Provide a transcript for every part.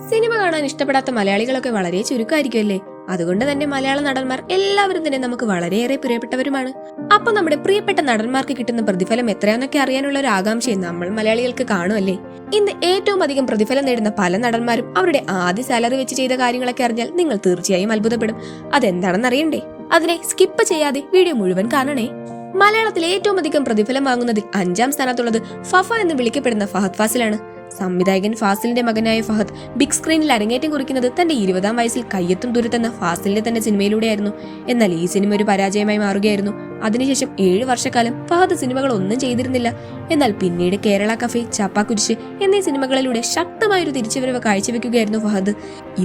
Cinema കാണാൻ ഇഷ്ടപ്പെടാത്ത മലയാളികളൊക്കെ വളരെ ചുരുക്കമായിരിക്കുമല്ലേ. അതുകൊണ്ട് തന്നെ മലയാള നടന്മാർ എല്ലാവരും തന്നെ നമുക്ക് വളരെയേറെ പ്രിയപ്പെട്ടവരുമാണ്. അപ്പൊ നമ്മുടെ പ്രിയപ്പെട്ട നടന്മാർക്ക് കിട്ടുന്ന പ്രതിഫലം എത്രയാന്നൊക്കെ അറിയാനുള്ള ഒരു ആകാംക്ഷയും നമ്മൾ മലയാളികൾക്ക് കാണുമല്ലേ. ഇന്ന് ഏറ്റവും അധികം പ്രതിഫലം നേടുന്ന പല നടന്മാരും അവരുടെ ആദ്യ സാലറി വെച്ച് ചെയ്ത കാര്യങ്ങളൊക്കെ അറിഞ്ഞാൽ നിങ്ങൾ തീർച്ചയായും അത്ഭുതപ്പെടും. അതെന്താണെന്ന് അറിയണ്ടേ? അതിനെ സ്കിപ്പ് ചെയ്യാതെ വീഡിയോ മുഴുവൻ കാണണേ. മലയാളത്തിൽ ഏറ്റവും അധികം പ്രതിഫലം വാങ്ങുന്നതിൽ 5ാം സ്ഥാനത്തുള്ളത് ഫഫ എന്ന് വിളിക്കപ്പെടുന്ന ഫഹദ് ഫാസിലാണ്. സംവിധായകൻ ഫാസിലിന്റെ മകനായ ഫഹദ് ബിഗ് സ്ക്രീനിൽ അരങ്ങേറ്റം കുറിക്കുന്നത് തന്റെ 20ാം വയസ്സിൽ കയ്യെത്തും ദൂരത്തെന്ന ഫാസിലിന്റെ തന്നെ സിനിമയിലൂടെയായിരുന്നു. എന്നാൽ ഈ സിനിമ ഒരു പരാജയമായി മാറുകയായിരുന്നു. അതിനുശേഷം 7 വർഷക്കാലം ഫഹദ് സിനിമകൾ ഒന്നും ചെയ്തിരുന്നില്ല. എന്നാൽ പിന്നീട് കേരള കഫേ, ചാപ്പാക്കുരിശ് എന്നീ സിനിമകളിലൂടെ ശക്തമായൊരു തിരിച്ചുവരവ് കാഴ്ചവെക്കുകയായിരുന്നു ഫഹദ്.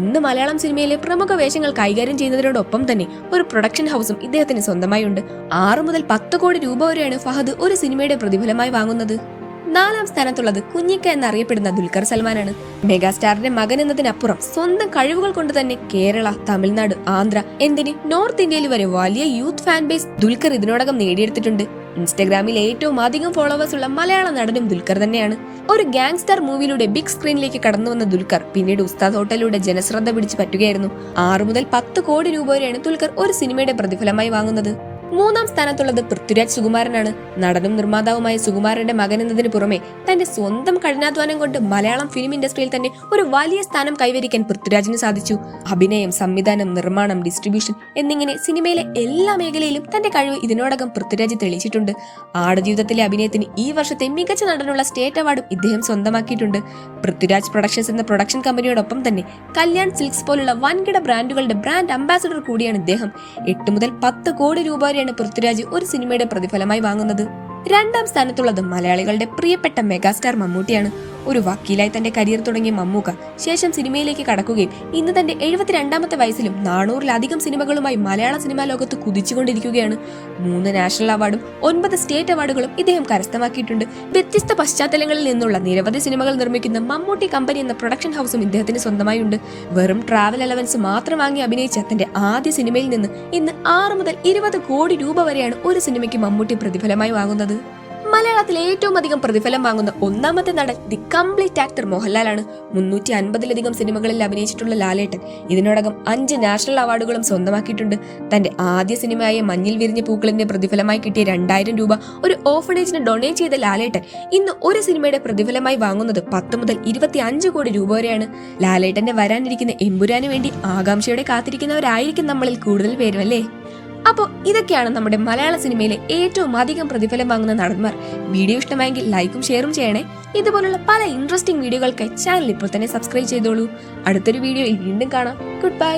ഇന്ന് മലയാളം സിനിമയിലെ പ്രമുഖ വേഷങ്ങൾ കൈകാര്യം ചെയ്യുന്നതിനോടൊപ്പം തന്നെ ഒരു പ്രൊഡക്ഷൻ ഹൗസും ഇദ്ദേഹത്തിന് സ്വന്തമായി ഉണ്ട്. 6 മുതൽ 10 കോടി രൂപ വരെയാണ് ഫഹദ് ഒരു സിനിമയുടെ പ്രതിഫലമായി വാങ്ങുന്നത്. 4ാം സ്ഥാനത്തുള്ളത് കുഞ്ഞിക്ക എന്നറിയപ്പെടുന്ന ദുൽഖർ സൽമാനാണ്. മെഗാസ്റ്റാറിന്റെ മകൻ എന്നതിനപ്പുറം സ്വന്തം കഴിവുകൾ കൊണ്ട് തന്നെ കേരള, തമിഴ്നാട്, ആന്ധ്ര എന്തിന് നോർത്ത് ഇന്ത്യയിൽ വരെ വലിയ യൂത്ത് ഫാൻ ബേസ് ദുൽഖർ ഇതിനോടകം നേടിയെടുത്തിട്ടുണ്ട്. ഇൻസ്റ്റഗ്രാമിൽ ഏറ്റവും അധികം ഫോളോവേഴ്സ് ഉള്ള മലയാള നടനും ദുൽഖർ തന്നെയാണ്. ഒരു ഗാങ്സ്റ്റർ മൂവിയിലൂടെ ബിഗ് സ്ക്രീനിലേക്ക് കടന്നു വന്ന ദുൽഖർ പിന്നീട് ഉസ്താദ് ഹോട്ടലിലൂടെ ജനശ്രദ്ധ പിടിച്ചു പറ്റുകയായിരുന്നു. 6 മുതൽ 10 കോടി രൂപ വരെയാണ് ദുൽഖർ ഒരു സിനിമയുടെ പ്രതിഫലമായി വാങ്ങുന്നത്. 3ാം സ്ഥാനത്തുള്ളത് പൃഥ്വിരാജ് സുകുമാരനാണ്. നടനും നിർമ്മാതാവുമായ സുകുമാരന്റെ മകൻ എന്നതിന് പുറമെ തന്റെ സ്വന്തം കഠിനാധ്വാനം കൊണ്ട് മലയാളം ഫിലിം ഇൻഡസ്ട്രിയിൽ തന്നെ ഒരു വലിയ സ്ഥാനം കൈവരിക്കാൻ പൃഥ്വിരാജിന് സാധിച്ചു. അഭിനയം, സംവിധാനം, നിർമ്മാണം, ഡിസ്ട്രിബ്യൂഷൻ എന്നിങ്ങനെ സിനിമയിലെ എല്ലാ മേഖലയിലും തന്റെ കഴിവ് ഇതിനോടകം പൃഥ്വിരാജ് തെളിയിച്ചിട്ടുണ്ട്. ആടുജീവിതത്തിലെ അഭിനയത്തിന് ഈ വർഷത്തെ മികച്ച നടനുള്ള സ്റ്റേറ്റ് അവാർഡും ഇദ്ദേഹം സ്വന്തമാക്കിയിട്ടുണ്ട്. പൃഥ്വിരാജ് പ്രൊഡക്ഷൻസ് എന്ന പ്രൊഡക്ഷൻ കമ്പനിയോടൊപ്പം തന്നെ കല്യാൺ സിൽക്സ് പോലുള്ള വൻകിട ബ്രാൻഡുകളുടെ ബ്രാൻഡ് അംബാസഡർ കൂടിയാണ് ഇദ്ദേഹം. 8 മുതൽ 10 കോടി രൂപ പൃഥ്വിരാജ് ഒരു സിനിമയുടെ പ്രതിഫലമായി വാങ്ങുന്നത്. 2ാം സ്ഥാനത്തുള്ളത് മലയാളികളുടെ പ്രിയപ്പെട്ട മെഗാസ്റ്റാർ മമ്മൂട്ടിയാണ്. ഒരു വക്കീലായി തന്റെ കരിയർ തുടങ്ങിയ മമ്മൂക്ക ശേഷം സിനിമയിലേക്ക് കടക്കുകയും ഇന്ന് തന്റെ 72ാമത്തെ വയസ്സിലും 400-ലധികം സിനിമകളുമായി മലയാള സിനിമാ ലോകത്ത് കുതിച്ചുകൊണ്ടിരിക്കുകയാണ്. 3 നാഷണൽ അവാർഡും 9 സ്റ്റേറ്റ് അവാർഡുകളും ഇദ്ദേഹം കരസ്ഥമാക്കിയിട്ടുണ്ട്. വ്യത്യസ്ത പശ്ചാത്തലങ്ങളിൽ നിന്നുള്ള നിരവധി സിനിമകൾ നിർമ്മിക്കുന്ന മമ്മൂട്ടി കമ്പനി എന്ന പ്രൊഡക്ഷൻ ഹൗസും ഇദ്ദേഹത്തിന് സ്വന്തമായുണ്ട്. വെറും ട്രാവൽ അലവൻസ് മാത്രം വാങ്ങി അഭിനയിച്ച തന്റെ ആദ്യ സിനിമയിൽ നിന്ന് ഇന്ന് 6 മുതൽ 20 കോടി രൂപ വരെയാണ് ഒരു സിനിമയ്ക്ക് മമ്മൂട്ടി പ്രതിഫലമായി വാങ്ങുന്നത്. മലയാളത്തിൽ ഏറ്റവും അധികം പ്രതിഫലം വാങ്ങുന്ന 1ാമത്തെ നടൻ ദി കംപ്ലീറ്റ് ആക്ടർ മോഹൻലാലാണ്. 350-ലധികം സിനിമകളിൽ അഭിനയിച്ചിട്ടുള്ള ലാലേട്ടൻ ഇതിനോടകം 5 നാഷണൽ അവാർഡുകളും സ്വന്തമാക്കിയിട്ടുണ്ട്. തന്റെ ആദ്യ സിനിമയായ മഞ്ഞിൽ വിരിഞ്ഞ പൂക്കളിന്റെ പ്രതിഫലമായി കിട്ടിയ 2000 രൂപ ഒരു ഓർഫനേജിന് ഡൊണേറ്റ് ചെയ്ത ലാലേട്ടൻ ഇന്ന് ഒരു സിനിമയുടെ പ്രതിഫലമായി വാങ്ങുന്നത് 10 മുതൽ 25 കോടി രൂപ വരെയാണ്. ലാലേട്ടന്റെ വരാനിരിക്കുന്ന എമ്പുരാന് വേണ്ടി ആകാംക്ഷയോടെ കാത്തിരിക്കുന്നവരായിരിക്കും നമ്മളിൽ കൂടുതൽ പേരും അല്ലേ. അപ്പോൾ ഇതൊക്കെയാണ് നമ്മുടെ മലയാള സിനിമയിലെ ഏറ്റവും അധികം പ്രതിഫലം വാങ്ങുന്ന നടന്മാർ. വീഡിയോ ഇഷ്ടമായെങ്കിൽ ലൈക്കും ഷെയറും ചെയ്യണേ. ഇതുപോലുള്ള പല ഇൻട്രസ്റ്റിംഗ് വീഡിയോകൾക്കായി ചാനൽ ഇപ്പോൾ തന്നെ സബ്സ്ക്രൈബ് ചെയ്തോളൂ. അടുത്തൊരു വീഡിയോയിൽ വീണ്ടും കാണാം. Good bye.